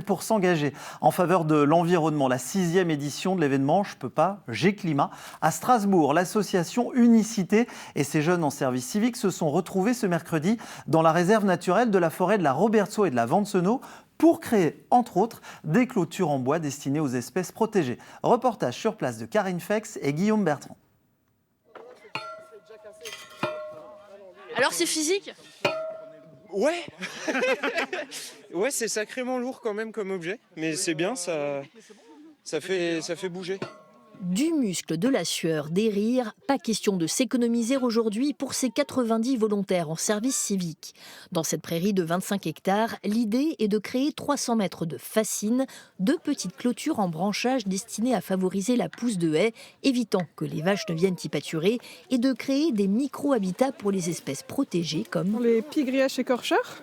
Pour s'engager en faveur de l'environnement. La 6e édition de l'événement Je peux pas, j'ai climat. À Strasbourg, l'association Unicité et ses jeunes en service civique se sont retrouvés ce mercredi dans la réserve naturelle de la forêt de la Robertsau et de la Vancenau pour créer, entre autres, des clôtures en bois destinées aux espèces protégées. Reportage sur place de Karine Fex et Guillaume Bertrand. Alors c'est physique ? Ouais. Ouais, c'est sacrément lourd quand même comme objet, mais c'est bien, ça fait bouger. Du muscle, de la sueur, des rires, pas question de s'économiser aujourd'hui pour ces 90 volontaires en service civique. Dans cette prairie de 25 hectares, l'idée est de créer 300 mètres de fascines, 2 petites clôtures en branchage destinées à favoriser la pousse de haies, évitant que les vaches ne viennent y pâturer, et de créer des micro-habitats pour les espèces protégées comme les pie-grièches écorcheurs.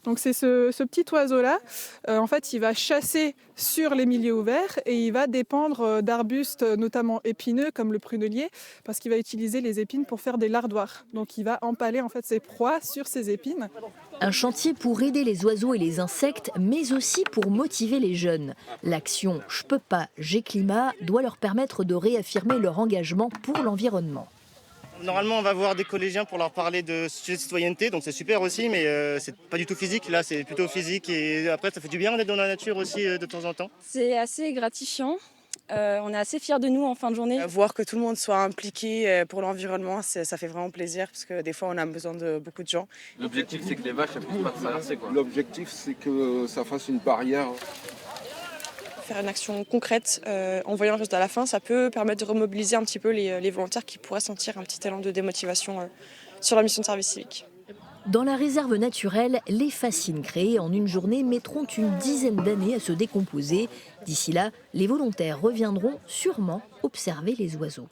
Donc c'est ce petit oiseau-là, en fait il va chasser sur les milieux ouverts et il va dépendre d'arbustes notamment épineux comme le prunelier parce qu'il va utiliser les épines pour faire des lardoirs. Donc il va empaler en fait ses proies sur ces épines. un chantier pour aider les oiseaux et les insectes, mais aussi pour motiver les jeunes. L'action Je peux pas, j'ai climat doit leur permettre de réaffirmer leur engagement pour l'environnement. Normalement, on va voir des collégiens pour leur parler de sujet de citoyenneté, donc c'est super aussi, mais c'est pas du tout physique. Là, c'est plutôt physique et après, ça fait du bien d'être dans la nature aussi de temps en temps. C'est assez gratifiant. On est assez fiers de nous en fin de journée. Voir que tout le monde soit impliqué pour l'environnement, ça fait vraiment plaisir parce que des fois, on a besoin de beaucoup de gens. L'objectif, c'est que les vaches ne puissent pas traverser. L'objectif, c'est que ça fasse une barrière. Faire une action concrète en voyant le résultat à la fin, ça peut permettre de remobiliser un petit peu les volontaires qui pourraient sentir un petit élan de démotivation sur la mission de service civique. Dans la réserve naturelle, les fascines créées en une journée mettront une dizaine d'années à se décomposer. D'ici là, les volontaires reviendront sûrement observer les oiseaux.